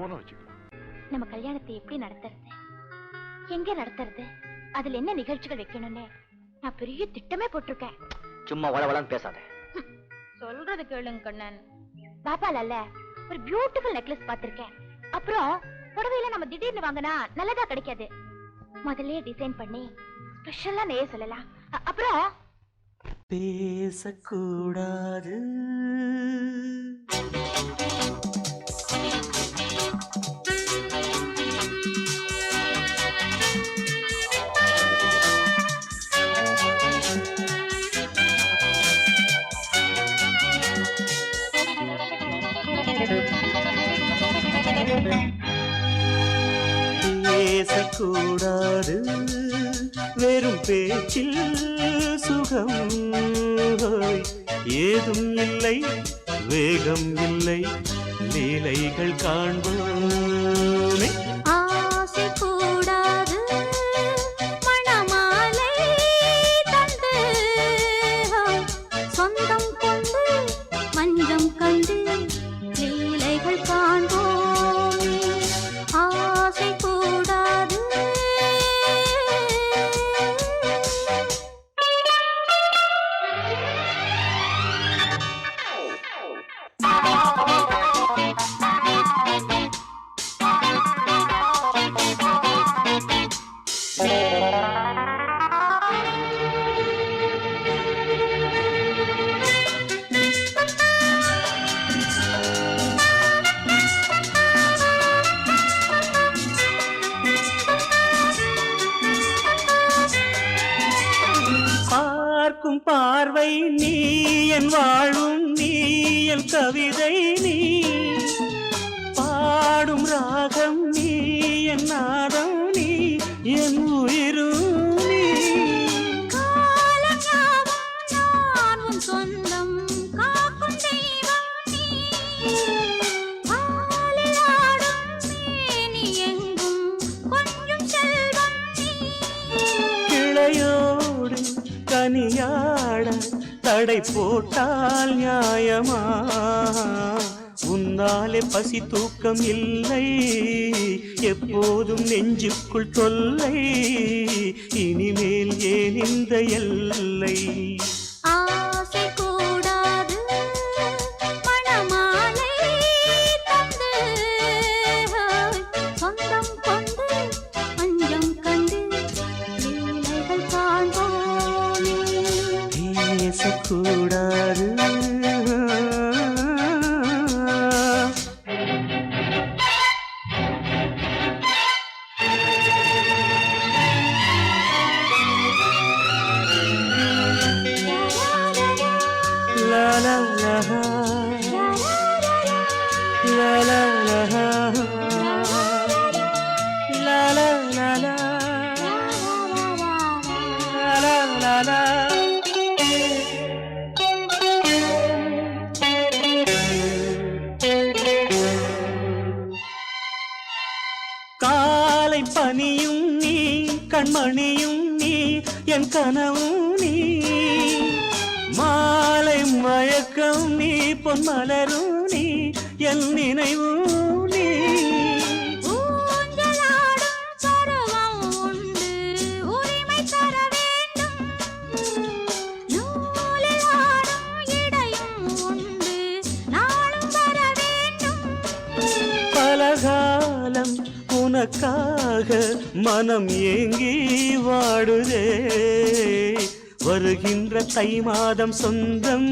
போன வச்சுக்கலாம். நம்ம கல்யாணத்தை எப்படி நடத்துறது, எங்க நடத்துறது, அதுல என்ன நிகழ்ச்சிகள் வைக்கணும்னு நான் பெரிய திட்டமே போட்டிருக்கேன். சும்மா வளவளன்னு பேசாத. சொல்றது கேளுங்க கண்ணன். பாப்பால ஒரு பியூட்டிஃபுல் நெக்லஸ் பாத்திருக்கேன். அப்புறம் புடவையில நம்ம திடீர்னு வாங்கினா நல்லதா கிடைக்காது. முதல்ல டிசைன் பண்ணி ஸ்பெஷலா நெய்ய சொல்லலாம். அப்புறம் பேசக்கூடாது, பேசக்கூடாது, வெறும் பேச்சில் சுகம் ஏதும் இல்லை, வேகம் இல்லை, லீலைகள் காண்போமே. ஆசை கூடாது, மணமாலை தந்து சொந்தம் கொண்டு மஞ்சம் கண்டு லீலைகள் காண்போமே. ஆசை கூடாது. பார்க்கும் பார்வை நீ, என் வாழும் நீ, என் கவிதை நீ, பாடும் ராகம் நீ, என் நாதம் நீ, என் உயிரும் நீ. நான் உன் சொந்தம் காக்கும் தெய்வம் நீ. ஆலில் ஆடும் மேனி எங்கும் கொஞ்சம் செல்வம் நீ. கிளையோடு கனியாட தடை போட்டால் நியாயமா? உன்னாலே பசி தூக்கம் இல்லை, எப்போதும் நெஞ்சுக்குள் தொல்லை, இனிமேல் ஏன் இந்த எல்லை? ஆசை கூடாது, மணமாலை தந்து சொந்தம் கொண்டு மஞ்சம் கண்டு லீலைகள் காண்போமே. பேசக்கூடாது, la la la la la la la la la la la la la. காலை பனியும் நீ, கண்மணியும் நீ, என் கனவும் நீ, மாலை மயக்கம் நீ, பொன்மலரும் நீ, என் நினைவும் நீ. ஊஞ்சலாடும் பருவம் உண்டு, உரிமை தர வேண்டும். நூலில் ஆடும் இடையும் உண்டு, நாளும் வர வேண்டும். பலகாலம் உனக்காக மனம் ஏங்கி வாடுதே, வருகின்ற தை மாதம் சொந்தம்,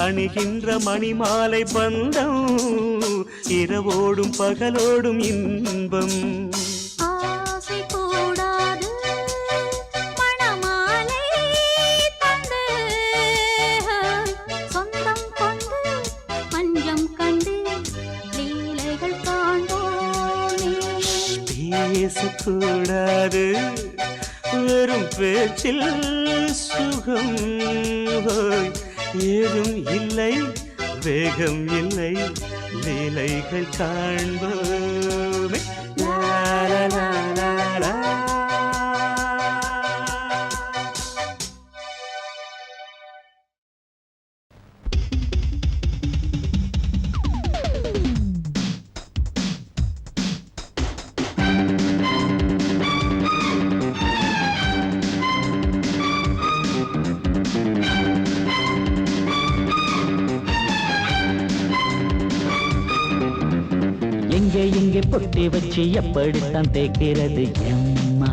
அணிகின்ற மணிமாலை பந்தம், இரவோடும் பகலோடும் இன்பம். ஆசை கூடாது, மணமாலை தந்து சொந்தம் கொண்டு மஞ்சம் கண்டு லீலைகள் காண்போமே. பேசக்கூடாது, வெறும் பேச்சில் சுகம் ஏதும் இல்லை, வேகம் இல்லை, லீலைகள் காண்போமே. லா லா லா லா லா. எங்கே பொட்டி வச்சு எப்படித்தான் தேய்க்கிறது எம்மா?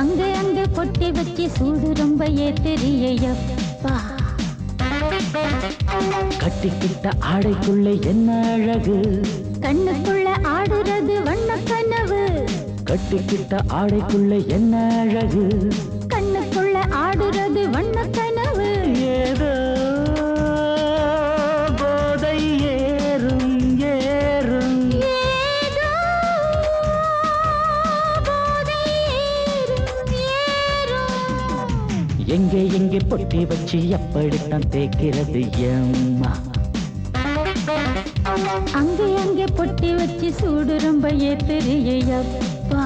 அங்க அங்க பொட்டி வச்சு சூடு ரொம்ப ஏத்தெரியப்பா. கட்டிக்கிட்ட ஆடைக்குள்ள என்ன அழகு, கண்ணுக்குள்ள ஆடுறது வண்ண கனவு. கட்டிக்கிட்ட ஆடைக்குள்ள என்ன அழகு, கண்ணுக்குள்ள ஆடுறது வண்ண கனவு. ஏதோ போதை ஏறும் ஏறும், ஏதோ போதை ஏறும் ஏறும். எங்கே எங்கே பொட்டி வச்சு எப்படித்தான் தேய்க்கிறது எம்மா? அங்கே அங்கே பொட்டி வச்சு சூடு ரொம்ப ஏத்தெரியப்பா.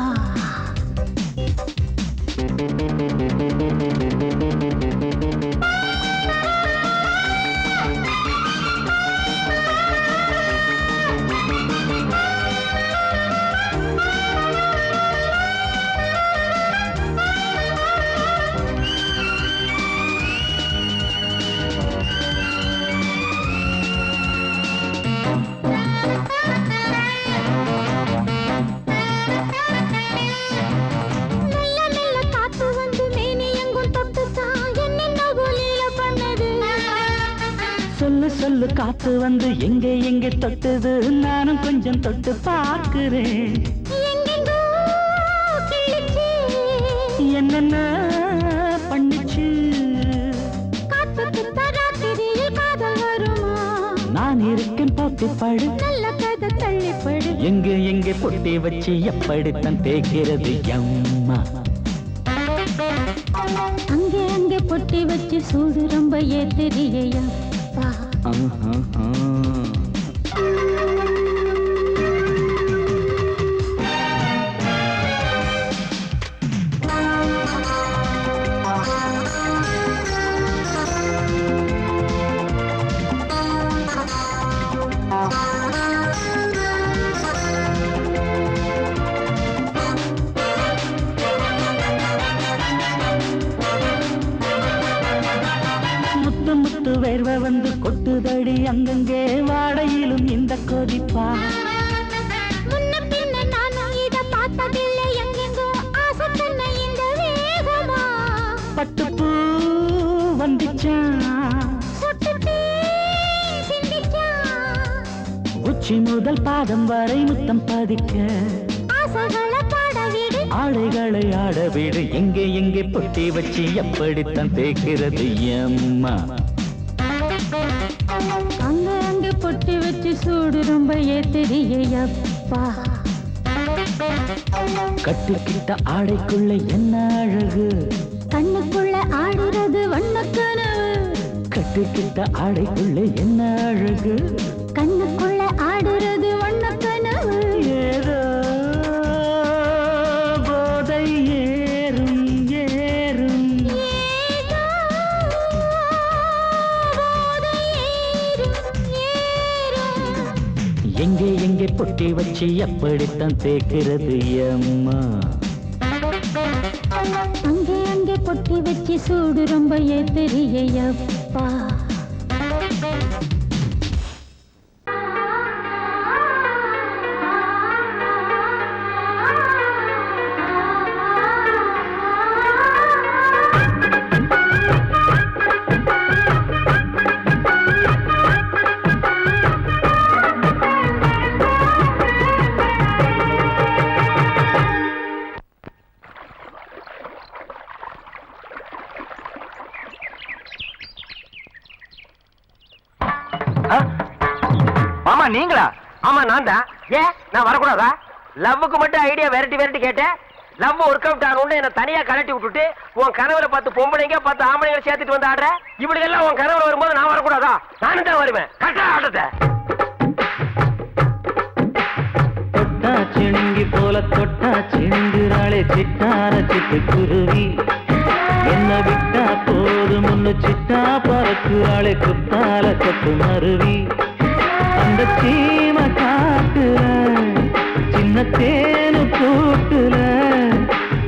சொல்லு சொல்லு காத்து வந்து எங்கே எங்கே தொட்டுது, நானும் கொஞ்சம் தொட்டு பார்க்கிறேன். என்னென்ன பண்ணிச்சு, நான் இருக்கேன் பார்த்து படு, நல்ல கதை தள்ளிப்படு. எங்கே எங்கே பொட்டி வச்சு எப்படித்தான் தேய்க்கிறது எம்மா? அங்கே அங்கே பொட்டி வச்சு சூடு ரொம்ப ஏத்தெரியப்பா. முத்து முத்து வேர்வை வந்து கொட்டுதடி அங்கங்கே, வாடையிலும் இந்த கொதிப்பா. முன்ன பின்ன நானும் இத பார்த்ததில்லை, எங்கெங்கோ ஆசை தன்னை இந்த வேகமா. பட்டுப்பூ வந்துச்சா, சுட்டுட்டே சிந்திச்சா. உச்சி முதல் பாதம் வரை முத்தம் பதிக்க, ஆசைகளை பாட விடு, ஆடைகளை ஆட விடு. எங்கே எங்கே பொட்டி வச்சு எப்படித்தான் தேய்க்கிறது எம்மா? அங்க அங்க பொட்டி வச்சு சூடு ரொம்ப ஏத்தெரியப்பா. கட்டிக்கிட்ட ஆடைக்குள்ள என்ன அழகு, கண்ணுக்குள்ள ஆடுறது வண்ண கனவு. கட்டிக்கிட்ட ஆடைக்குள்ள என்ன அழகு, கண்ணுக்குள்ள ஆடுறது வண்ண கனவு. ஏதோ போதை ஏறும் ஏறும், ஏதோ போதை ஏறும் ஏறும். எங்கே எங்கே பொட்டி வச்சு எப்படித்தான் தேய்க்கிறது எம்மா? அங்கே அங்கே பொட்டி வச்சு சூடு ரொம்ப ஏத்தெரியப்பா. மாமா நீங்களா? ஆமா நான் தான். ஏன் நான் வரக்கூடாதா? லவ்வுக்கு மட்டும் ஐடியா வெரைட்டி வெரைட்டி கேட்டேன். லவ் ஒர்க் அவுட் ஆகணும்னு என்ன தனியா கலட்டி விட்டுட்டு உன் கனவுல 10 பொம்பளைங்க 10 ஆம்பளைங்களை சேர்த்துட்டு வந்து ஆடுற. இப்படி எல்லாம் உன் கனவுல வரும்போது நான் வரக்கூடாதா? நானும் தான் வருவேன். கரெக்டா ஆடுறத தொட்டா சிணுங்கி போல தொட்டா சிணுங்குறாளே சிட்டார சிட்டுக்குருவி, என்ன விட்டா போதும் முன்னு சிட்டா பறக்குறாளே குத்தால கொத்து மருவி. அந்த சீம காட்டுல சின்ன தேனு கூட்டுல,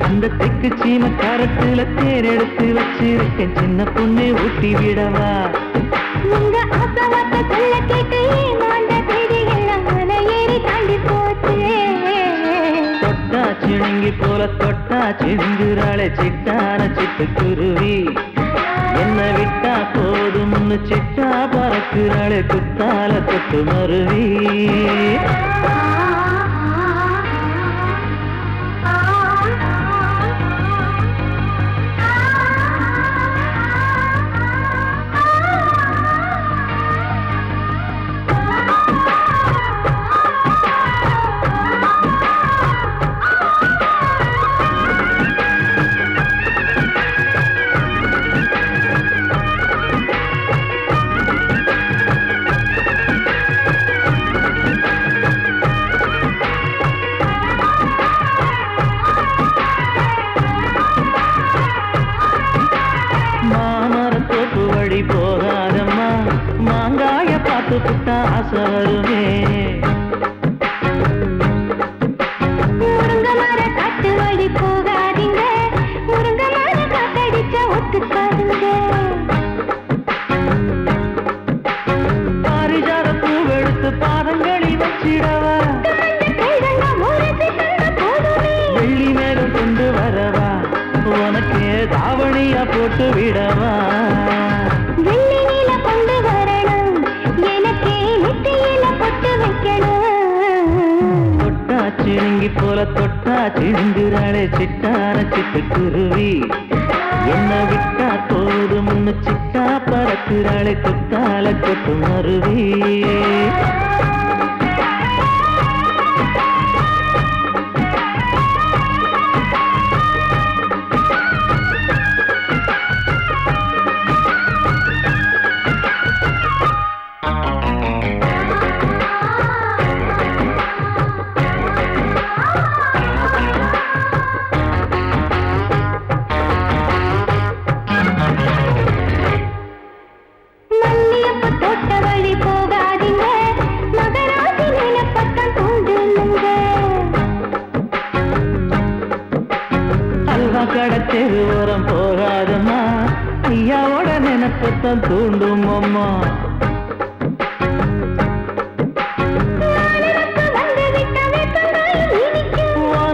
அந்த தெக்கு சீம கரட்டுல தேர் எடுத்து வச்சிருக்கேன் சின்ன பொண்ணு ஊட்டி விடவா. உங்க ஆசவாக்க சொல்ல கேட்டு ஏமாண்ட செய்தி எல்லாம் சிணுங்கி போல தொட்டா சிந்துறாளே சிட்டான சிட்டுக்குருவி என்ன விட்டா போதும்னு சிட்டா பறக்குறாளே குத்தால கொத்து மருவி போகாதம்மா மாங்காய பார்த்து புட்டா ஆசை வருமே முருங்க மர காட்டு வழி போகாதீங்க முருங்க மர காத்தடிச்ச ஒத்துக்காதுங்க பாரிஜாத பூவெடுத்து பாதங்களில் வச்சிடவா வெள்ளி மேலும் கொண்டு வரவா உனக்கு தாவணியா போட்டு விடவா வெள்ளி நீல கொண்டு வரணும் எனக்கு நெத்தியில பொட்டு வைக்கணும் தொட்டா சிணுங்கி போல தொட்டா சிணுங்குறாளே சிட்டான சிட்டுக்குருவி என்ன விட்டா போதும்னு சிட்டா பறக்குறாளே குத்தால கொத்து மருவி கடத்தெரு ஓரம் போகாதம்மா ஐயாவோட நினைப்பத்தான் தூண்டும் அம்மா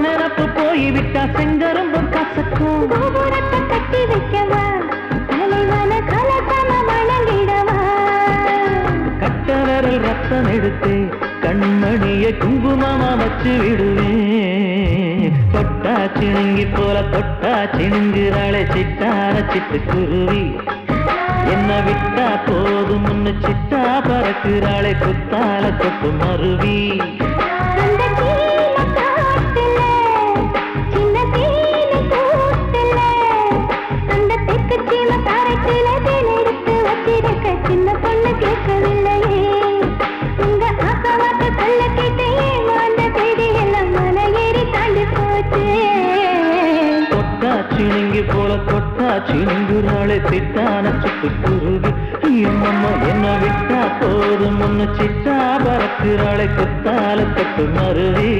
நினப்பு போய்விட்டா செங்கரும்பு கசக்கும் கட்டி வைக்கவா தலைவன கலத்தம வணங்கிடவா கட்ட விரல் ரத்தம் எடுத்து கண்மணிய குங்குமமா வச்சு விடுவேன் தொட்டா சிணுங்கி போல தொட்டா சிணுங்குறாளே சிட்டான சிட்டுக்குருவி என்ன விட்டா போதும்னு சிட்டா பறக்குறாளே குத்தால கொத்து மருவி சின்ன பொண்ணு கேட்கவில்லையே உங்க ஆசவாக்க சொல்ல கேட்டே மாண்ட தேடி எல்லாம் மன ஏறி தாண்டி போச்சு தொட்டா சிணுங்கி போல தொட்டா சிணுங்குறாளே சிட்டான சிட்டுக்குருவி அம்மம்மா என்ன விட்டா போதும் ஒன்னு சிட்டா பறக்குறாளே குத்தால கொத்து மருவி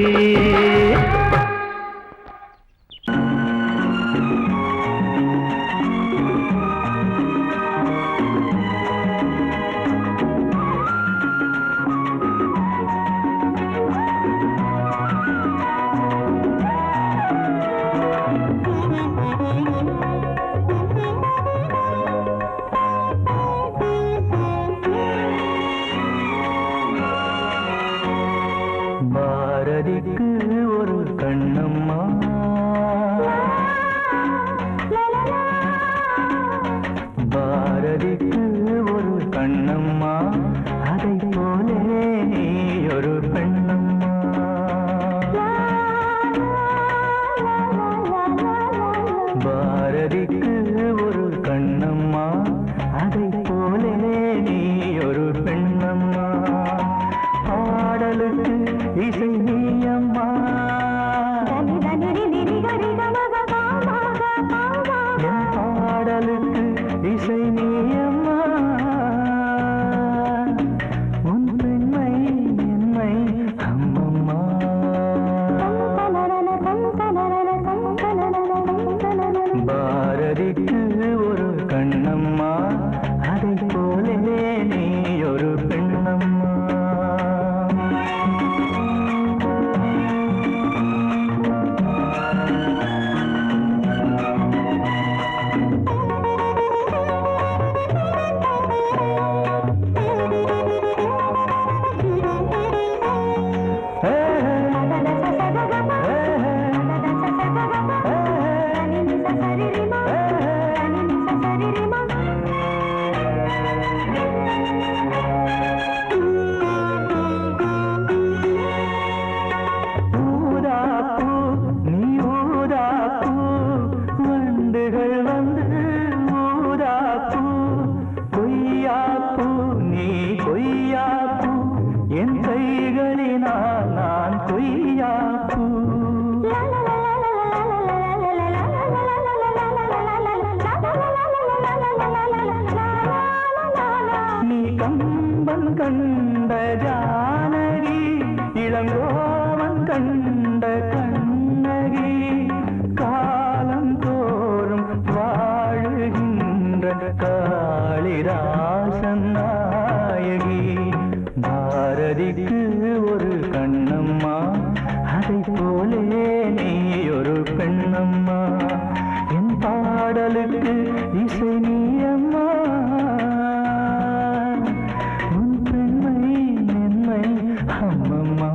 பாரதிக்கு ஒரு கண்ணம்மா பாரதிக்கு ஒரு கண்ணம்மா அதை போலே நீ ஒரு பெண்ணம்மா பாரதிக்கு ஒரு கண்ணம்மா அதை போலே நீ ஒரு பெண்ணம்மா பாடலுக்கு இசை நீயம்மா பாடலுக்கு இசை நீயம்மா உன் பெண்மை என்னை அம்மம்மா பாரதிக்கு ஒரு கண்ணம்மா அதை போலே நீ ஒரு பெண்ணம்மா ஊதாப்பூ நீ ஊதாப்பூ வண்டுகள் வந்து ஊதாப்பூ கொய்யாப்பூ நீ கொய்யாப்பூ என் கைகளினால் நான் கொய்யாப்பூ நீ கம்பன் கண்ட ஜானகி இளங்கோவன் கண்ட கண்ணகி காலம் தோறும் வாழுகின்ற காளிதாசன் நாயகி பாரதிக்கு ஒரு கண்ணம்மா அதை போலே நீ ஒரு பெண்ணம்மா என் பாடலுக்கு இசை நீ அம்மா உன் பெண்மை மென்மை அம்மம்மா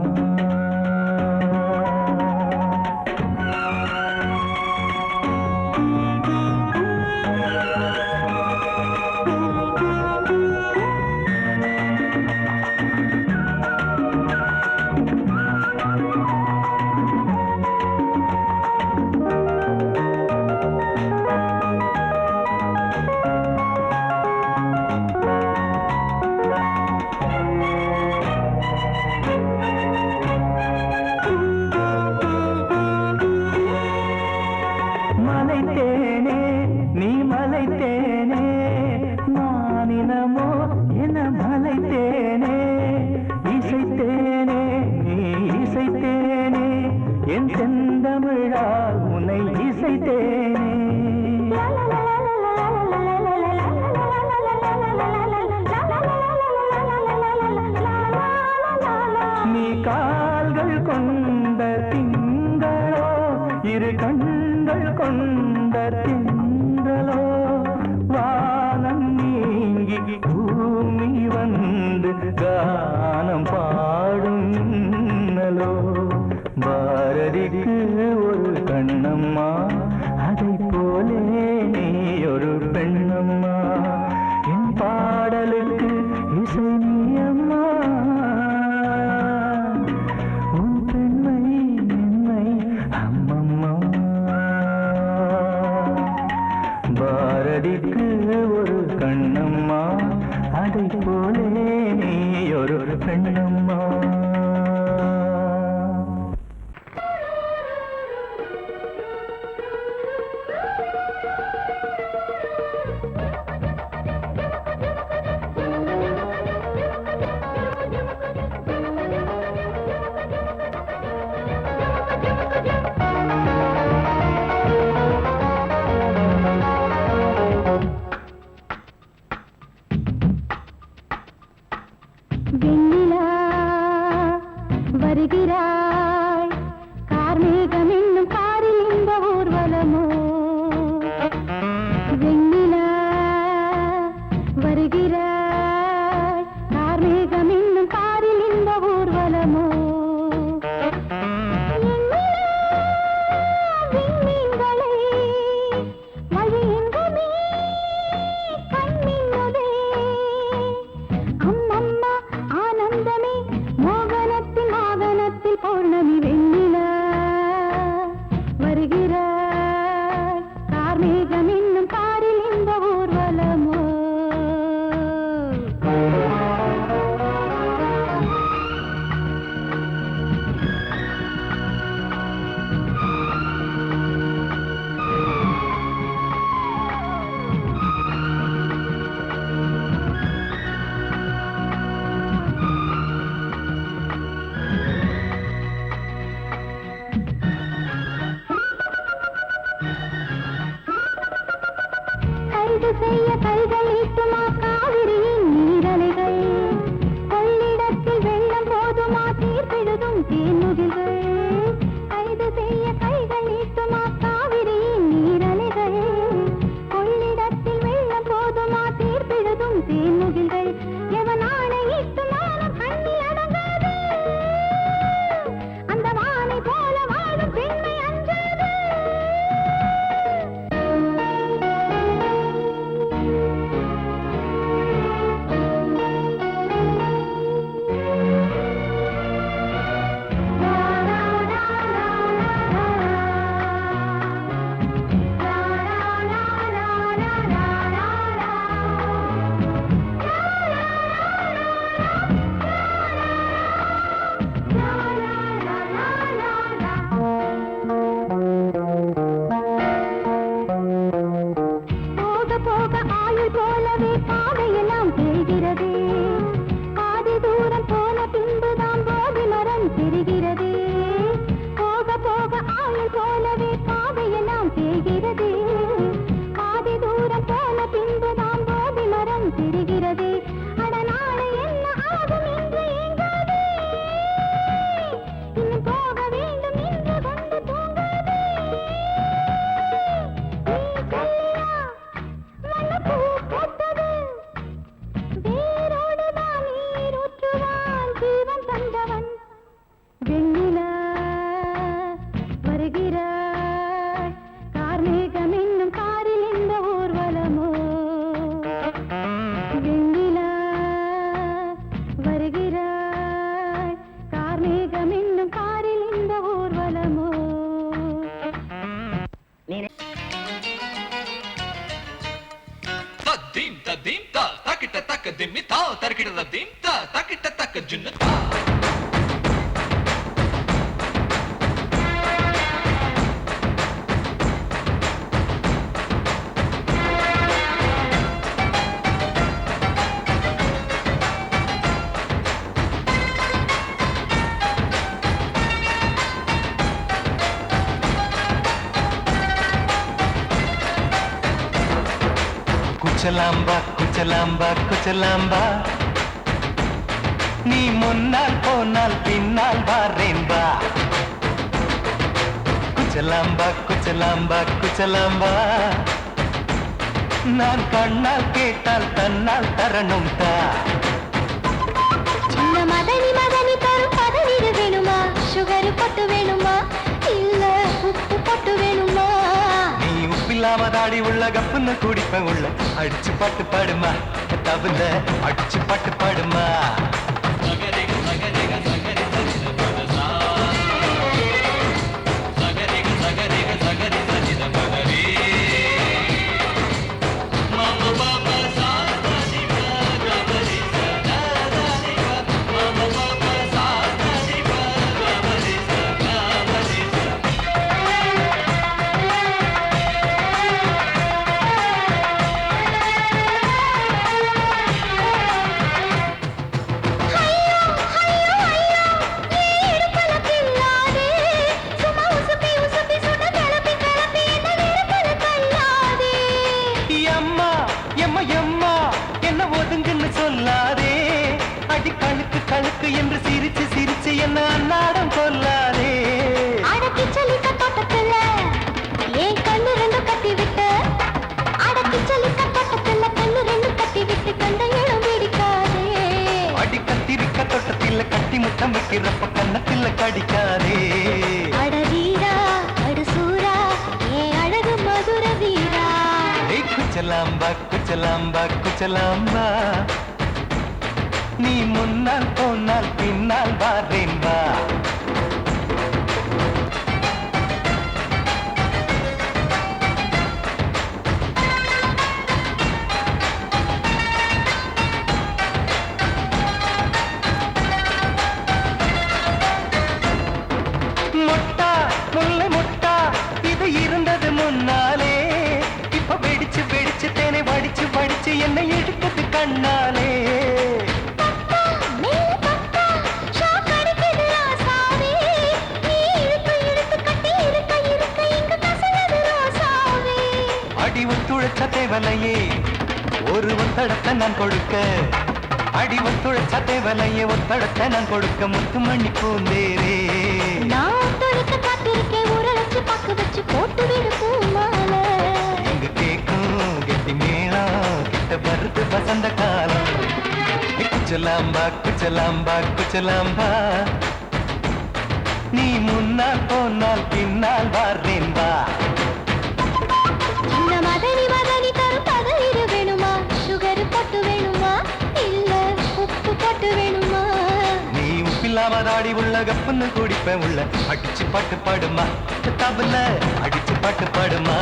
மலைத்தேனே நீ மலைத்தேனே நானினமோ என மலைத்தேனே இசைத்தேனே நீ இசைத்தேனே என் செந்தமிழால் உன்னை இசைத்தேனே நீ கால்கள் கொண்ட திங்களோ இரு கண்கள் கொண்ட திங்களோ வானம் நீங்கி பூமி வந்து கானம் பாடும் மின்னலோ பாரதிக்கு ஒரு கண்ணம்மா அதை போலே நீ ஒரு பெண்ணம்மா என் பாடலுக்கு இசை நீ அம்மா உன் பெண்மை மென்மை அம்மம்மா பாரதிக்கு ஒரு கண்ணம்மா அதை போலே நீ ஒரு பெண்ணம்மா வெண்ணிலா திம்மி தா தர்க்கிட்ட திம் தா தக்கிட்ட தக்க ஜுன்னு தா குச்சலாம்பா குச்சலாம்பா குச்சலாம்பா நீ முன்னால் போனால் பின்னால் வாரேன்பா குச்சலாம்பா குச்சலாம்பா குச்சலாம்பா நான் கண்ணால் கேட்டால் தன்னால் தரணும் தா சின்ன மதனி மதனி தரும் பதநீர் வேணுமா சுகர் பொட்டு வேணுமா இல்ல உப்பு பொட்டு வேணுமா நீ உப்பில்லாம தாடி உள்ள கப்புன்னு குடிப்ப உள்ள அடிச்சு பாட்டு பாடுமா தகுந்த அடிச்சு பாட்டு பாடுமா சொல்லாதே அடி கழுக்கு கழுக்கு என்று சிரிச்சு சிரிச்சு என்ன அன்னாடம் கொல்லாதே அடக்கி சலிக்க தோட்டத்துல ஏன் கண்ணு ரெண்டு கட்டி விட்டு அடக்கி சலிக்க தோட்டத்துல கண்ணு ரெண்டு கட்டி விட்டு கண்ட இடம் பிடிக்காதே அடி கத்திரிக்க தோட்டத்தில் கட்டி முத்தம் வைக்கிறப்ப கண்ணத்தில் கடிக்காதே அட வீரா அடு சூரா ஏன் அழகு மதுர வீரா குச்சலாம்பா குச்சலாம்பா குச்சலாம்பா நீ முன்னால் போனால் பின்னால் வாரேன்பா மொட்டா முல்லை மொட்டா இது இருந்தது முன்னாலே இப்ப வெடிச்சு வெடிச்சு தேனை வடிச்சு வடிச்சு என்னை எடுத்தது கண்ணாலே அடி ஒத்துழைச்ச தேவலையே ஒரு ஒத்தடத்தை நான் கொடுக்க அடி ஒத்துழைச்ச தேவலையே ஒத்தடத்தை நான் கொடுக்க முத்துமணி பூந்தேரே நான் தொழிக்க காத்திருக்கேன் உரளைச்சு பக்கு வச்சு போட்டு விடுமால எங்க கேக்கும் கெட்டி மேளம் கிட்ட வருது வசந்த காலம் குச்சலாம்பா குச்சலாம்பா குச்சலாம்பா நீ முன்னால் போனால் பின்னால் வாரேன்பா சின்ன மதனி மதனி தரும் பதநீர் வேணுமா சுகர் பொட்டு வேணுமா இல்ல உப்பு பொட்டு வேணுமா நீ உப்பில்லாம தாடி உள்ள கப்புன்னு குடிப்ப உள்ள அடிச்சு பாட்டு பாடுமா தபல அடிச்சு பாட்டு பாடுமா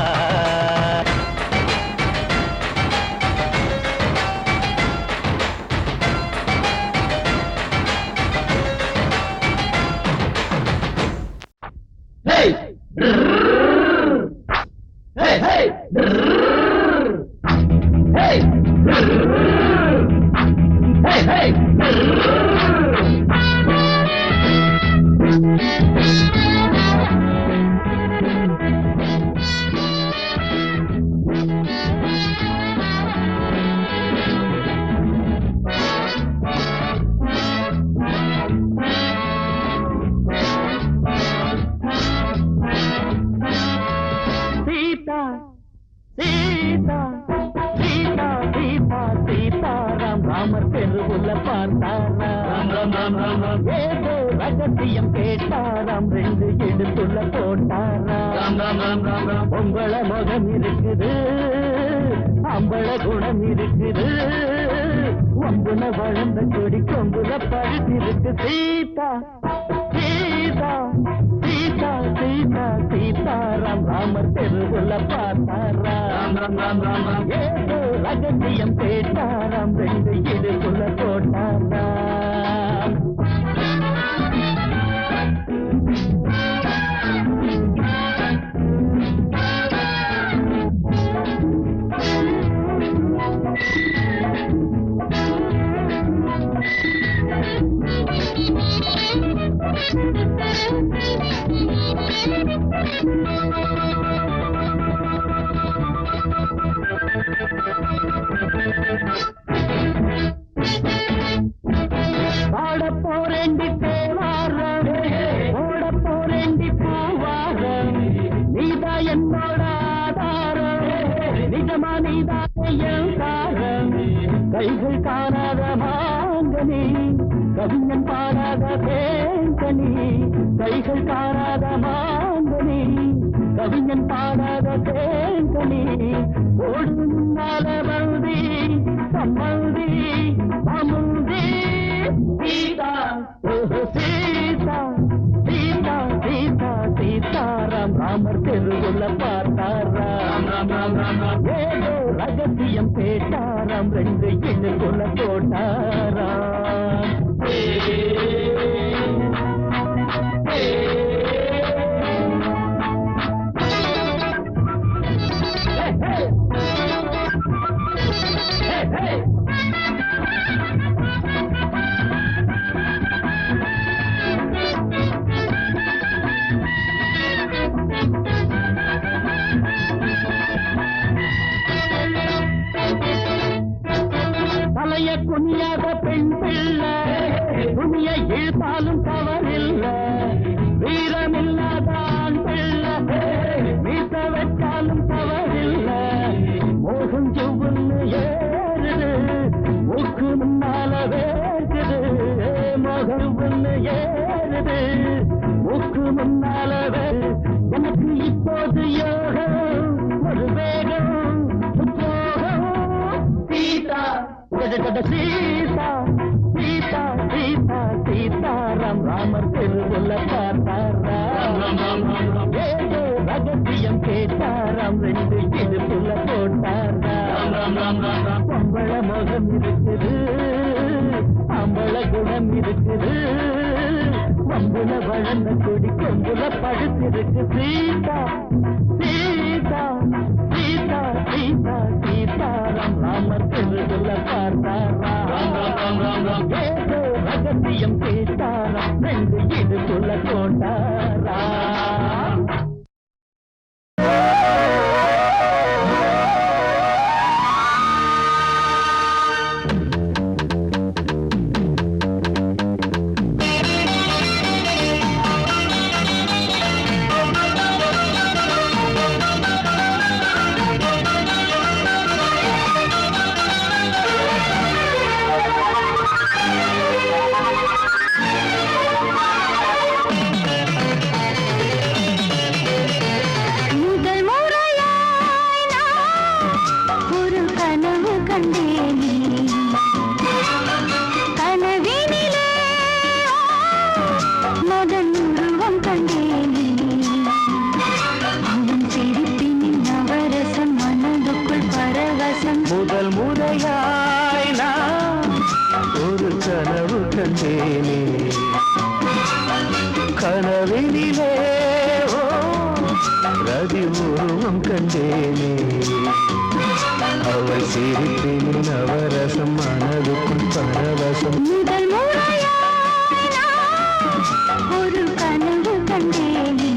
ரகசியம் கேட்டாராம் ரெண்டு எடுத்துள்ள போட்டாராம் பொங்கல முகம் இருக்குது அம்பள குணம் இருக்குது ஒம்புல வளர்ந்த கொடி கொங்குல பழுத்திருக்கு சீதா சீதா சீதா சீதா சீதா சீதாராம் ராமர் தெருவுல பார்த்தாராம் ஏதோ ரகசியம் கேட்டாராம் ரெண்டு இடுக்குள்ள போட்டாராம் பாட போரேண்டி தேவாரம் ஓட போரேண்டி பூவாரம் நீதா என்னோட ஆதாரம் நிஜமா நீதா என் தாரம் கைகள் காணாத மாங்கனி கவிஞன் பாடாத தேங்கனி கைகள் காணாத மாங்கனி கவிஞன் பாடாத தேங்கனி ஓடும் நாளவந்தி சம்மந்தி அமுந்தி சீதா சீதா சீதா சீதா சீதாராம் ராமர் தெருவுல பார்த்தாராம் ஏதோ ரகசியம் கேட்டாராம் ரெண்டு இடுக்குள்ள போட்டாராம் தலைய குனியாத பெண் பிள்ளை துணிய இழுத்தாலும் தவறில்ல வீரமில்லாத ஆண் பிள்ளை மீச வச்சாலும் தவறில்ல மோகம் செவ்வுன்னு ஏறுது மூக்கு முன்னால வேர்க்குது மோகம் ஒண்ணு ஏறுது மூக்கு முன்னால எனக்கு இப்போது யோகம் ஒரு வேகம் உத்யோகம் சீதா சீதா சீதா சீதா சீதாராம் ராமர் தெருவுல பார்த்தாராம் ஏதோ ரகசியம் கேட்டாராம் ரெண்டு இடுப்புல போட்டாராம் பொம்பள முகம் இருக்குது அம்பள குணம் இருக்குது வம்புல வளர்ந்த கொடி கொம்புல படுத்திருக்கு சீதா சீதா சீதா சீதா சீதாராம் ராமர் தெருவுல பார்த்தாராம் ஏதோ ரகசியம் கேட்டாராம் ரெண்டு இடுக்குள்ள போட்டாராம் முதல் முறையாய் நான் ஒரு கனவு கண்டேனே கனவினிலே ரதி உருவம் கண்டேனே அவள் சிரிப்பின் நவரசம் மனதுக்குள் பரவசம் முதல் முறையாய் நான் ஒரு கனவு கண்டேனே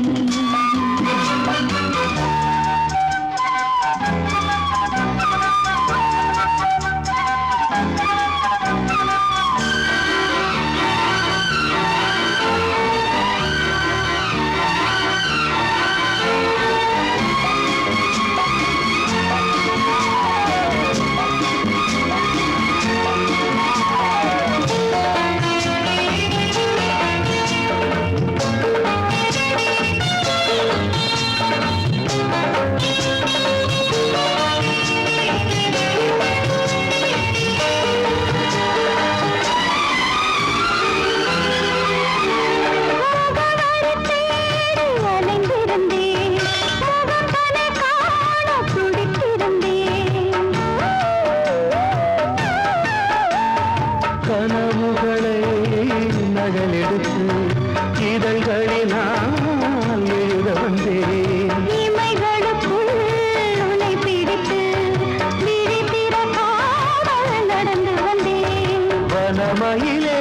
இளமையிலே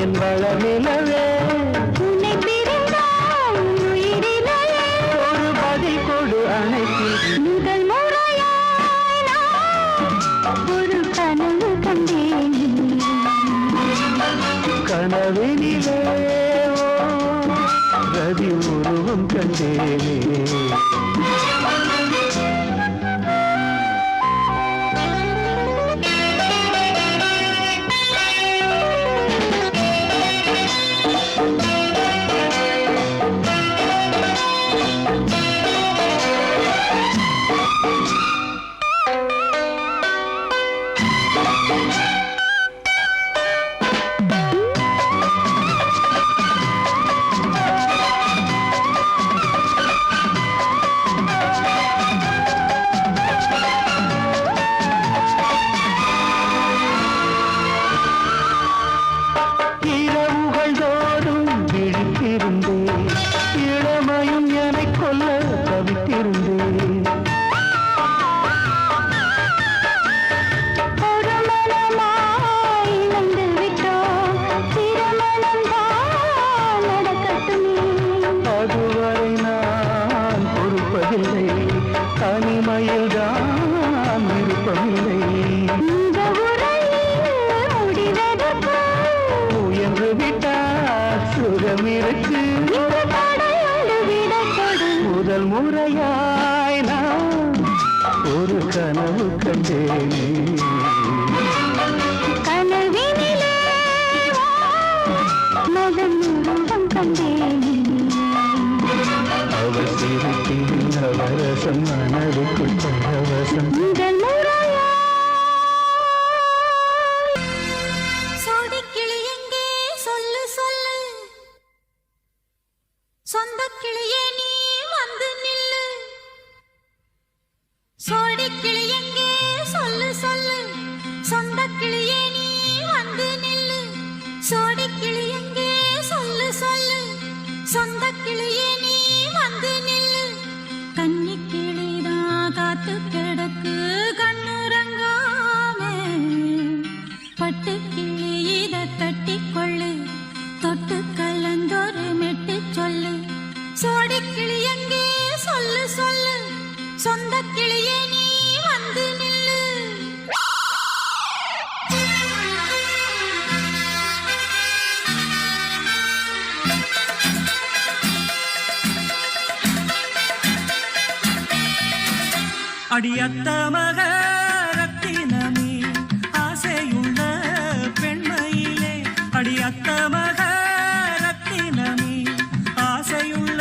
என் வளநிலவே உன்னை பிரிந்தால் உயிரிலே ஒரு பதில் கொடு அணைத்தில் முதல் முறையாய் நான் ஒரு கனவு கண்டேன் கனவினிலே ரதி உருவம் கண்டேனே இளமையும் என்னை கொல்ல தவித்திருந்தேன் ஒரு மனமாய் இணைந்து விட்டோம் திருமணம் தான் நடக்கட்டுமே அதுவரை நான் பொறுப்பதில்லை தனிமையில் தான் விருப்பமில்லை இந்த உரையில் முடிவதற்கு முயன்று விட்டால் சுகம் இருக்கு இந்த தடையோடு விடை கொடு முதல் முறையாய் நான் ஒரு கனவு கண்டேனே கனவினிலே மகன் உருவம் கண்டேன் அவள் சிரிப்பின் நவரசம் மனதுக்குள் பரவசம் முதல் முறையாய் சோடிக்கிளி எங்கே சொல்லு சொல்லு சொந்த கிளியே நீ வந்து நில்லு சோடிக்கிளி எங்கே சொல்லு சொல்லு சொந்த கிளியே நீ வந்து நில்லு சோடிக்கிளி எங்கே சொல்லு சொல்லு சொந்த கிளியே நீ வந்து நில்லு கன்னி கிளிதான் காத்து கிடக்கு கண்ணுறங்காமே பட்டு கிளி இத கட்டிக்கொள்ளு தொட்டு கலந்தொரு மெட்டு சொல்லு சோடி கிளி எங்கே சொல்லு சொல்லு சொந்த கிளியே நீ வந்து நில்லு அடியத்த மக ரத்தினமே ஆசையுள்ள பெண்மையிலே அடியத்த மக ரத்தினமே ஆசையுள்ள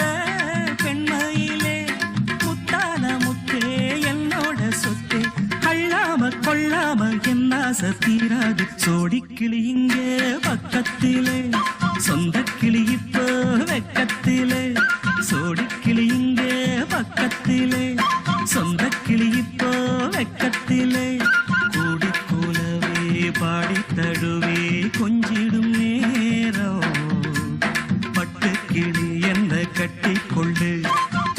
பெண்மையிலே முத்தான முத்தே என்னோட சொத்து அள்ளாம கொள்ளாம என்ன தீராது சோடிக்கிளி இங்கே பக்கத்திலே சொந்த கிளி இப்போ வெக்கத்திலே சோடிக்கிளி இங்கே பக்கத்திலே சொந்த கிளி இப்போ வெக்கத்திலே கூடி கூலவே பாடி தழுவே கொஞ்சிடும் நேரம் பட்டு கிளி என்ன கட்டிக்கொள்ளு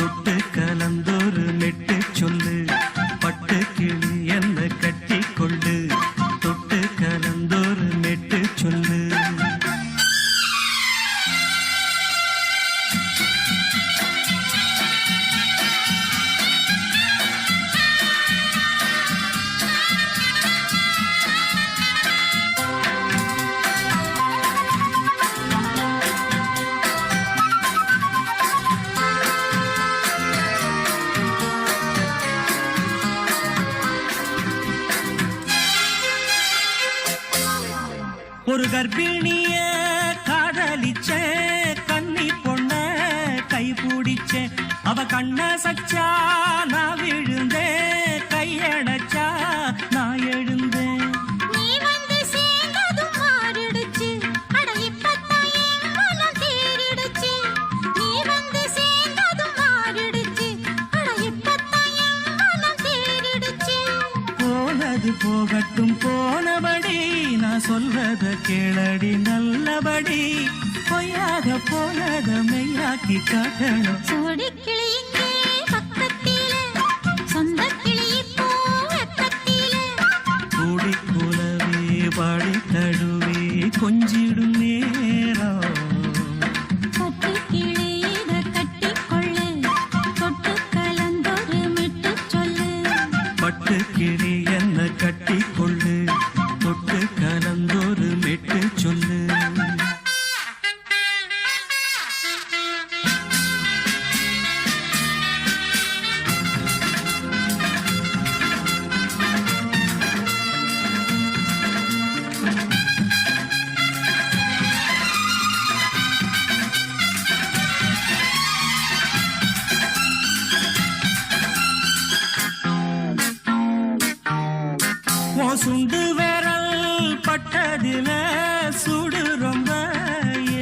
தொட்டு கலந்தொரு நெட்டு சொல்லு பட்டு கிளி என்ன கட்டிக்கொள்ளு தொட்டு கலந்தொரு நெட்டு சொல்லு ஒரு கர்ப்பிணிய காதலிச்ச கண்ணி பொண்ண கை பிடிச்ச அவ கண்ண சச்சா நான் விழுந்தேன் கையடைச்சா நான் எழுந்தேன் நீ வந்து சேர்ந்ததும் மாறிடுச்சு அட இப்பத்தான் என் மனம் தேறிடுச்சு நீ வந்து சேர்ந்ததும் மாறிடுச்சு அட இப்பத்தான் என் மனம் தேறிடுச்சு போனது போகட்டும் போனபடி நான் சொல்றத கேளடி நல்லபடி பொய்யாக போனத மெய்யாக்கி காட்டணும் சோடி கிளி இங்கே பக்கத்திலே சொந்த கிளி இப்போ வெக்கத்திலே கூடி கூலவே பாடி தழுவே பட்டு கிளி என்ன கட்டி கொள்ளு தொட்டு கலந்தொரு மெட்டு சொல்லு சுண்டு விரல் பட்டதில சுடு ரொம்ப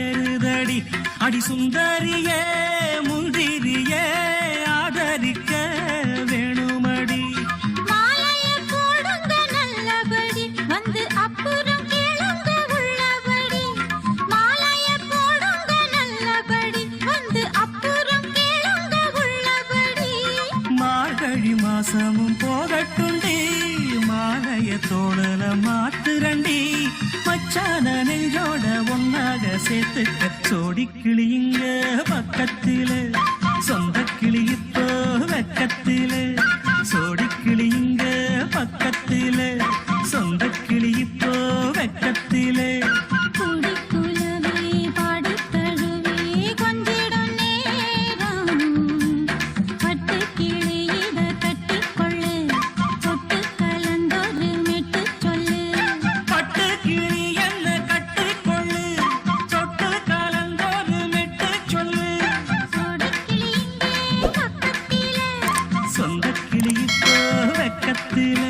ஏறுதடி அடி சுந்தரியே முந்திரியே ஆதரிக்க வேணுமடி மாலைய போடுங்க நல்லபடி வந்து அப்புறம் கேளுங்க உள்ளபடி மாலைய போடுங்க நல்லபடி வந்து அப்புறம் கேளுங்க உள்ளபடி மார்கழி மாசமும் போகட்டுண்டி மாலைய தோழல மாத்துரண்டி மச்சான நெஞ்சோட ஒன்னாக சேர்த்துக்க சோடி கிளியுங்க பக்கத்தில சொந்த கிளி இப்போ வெக்கத்தில சோடி கிளியுங்க பக்கத்தில சொந்த கிளி இப்போ வெக்கத்தில குடிக்குலவே பாடித் தழுவே கொஞ்சிடும் நேரம் பட்டு கிளி இத கட்டிக்கொள்ளு தொட்டு கலந்தொரு மெட்டு சொல்லு பட்டு கிளி என்ன கட்டிக்கொள்ளு சொட்டு கலந்தொரு மெட்டு சொல்லு சோடி கிளி இங்கே பக்கத்திலே சொந்த கிளி இப்போ வெக்கத்தில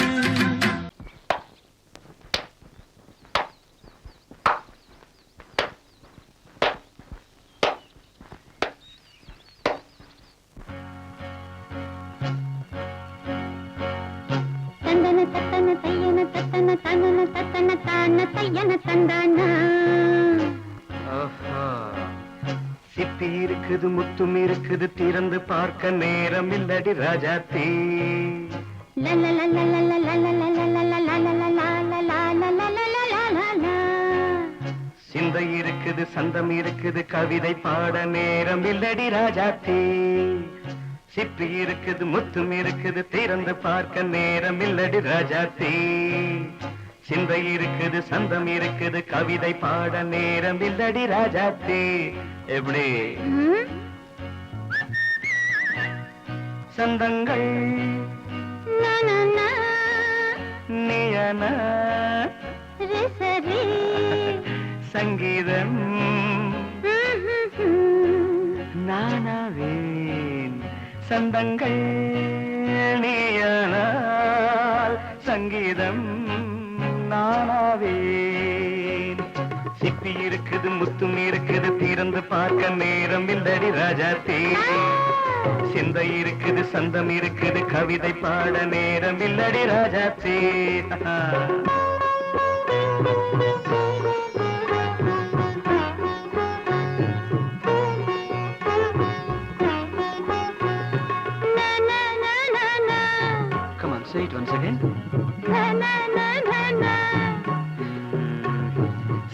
தந்தன தத்தன தையன தத்தன தனன தத்தன தான தையன தந்தானா சிப்பி இருக்குது முத்தும் இருக்குது திறந்து பார்க்க நேரம் இல்லடி ராஜாத்தே சிந்தை இருக்குது சந்தம் இருக்குது கவிதை பாட நேரம் இல்லடி ராஜாத்தே சிப்பி இருக்குது முத்தும் இருக்குது திறந்து பார்க்க நேரம் இல்லடி ராஜாத்தே சிந்தை இருக்குது சந்தம் இருக்குது கவிதை பாட நேரம் இல்லடி ராஜாத்தே எப்படி சந்தங்கள் நீயன சங்கீதம் நானாவேன் சந்தங்கள் நீயனால் சங்கீதம் நானாவேன் சிப்பி இருக்குது முத்தும் இருக்குது திறந்து பார்க்க நேரம் இல்லடி ராஜாத்தே சிந்தை இருக்குது சந்தம் இருக்குது கவிதை பாட நேரம் இல்லடி ராஜாத்தே Come on, say it once again.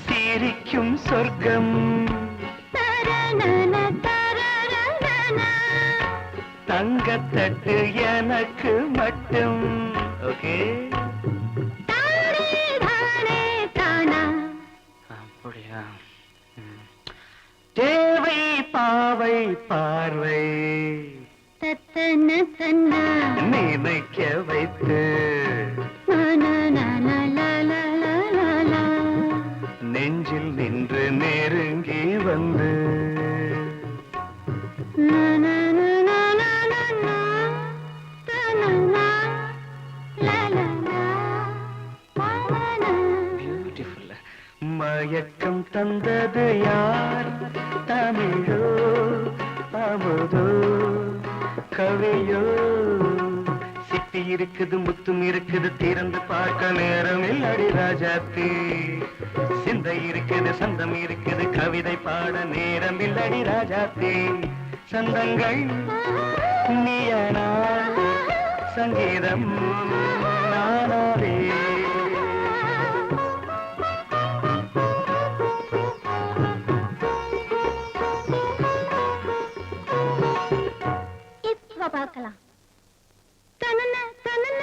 சிரிக்கும் சொர்க்கம் தங்கத்தட்டு எனக்கு மட்டும் ஓகே அப்படியா தேவை பாவை பார்வை நினைக்க வைத்து நெஞ்சில் நின்று நெருங்கி வந்து பியூட்டிஃபுல் மயக்கம் தந்தது யார் தமிழோ அமுதோ கவியோ சிப்பி இருக்குது முத்தும் இருக்குது திறந்து பார்க்க நேரம் இல்லடி ராஜாத்தே சிந்தை இருக்குது சந்தம் இருக்குது கவிதை பாட நேரம் இல்லடி ராஜாத்தே சந்தங்கள் நீயனா சங்கீதம் நானாவே இப்ப பார்க்கலாம் தனன தனன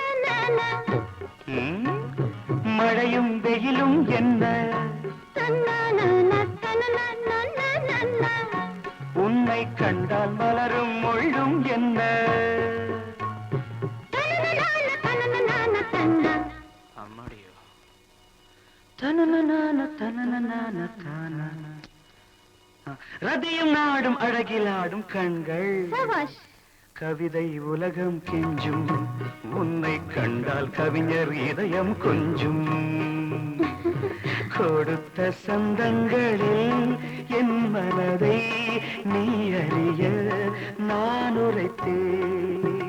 ரதியும் நாடும் அழகிலாடும் கண்கள் சபாஷ். கவிதை உலகம் கெஞ்சும் உன்னை கண்டால் கவிஞர் இதயம் கொஞ்சும் கொடுத்த சந்தங்களில் என் மனதை நீ அறிய நான் உரைத்தேன்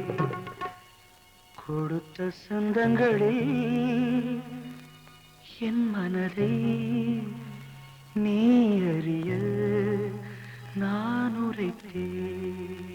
கொடுத்த சந்தங்களில் என் மனதை நீ அறிய நான் உரைத்தேன்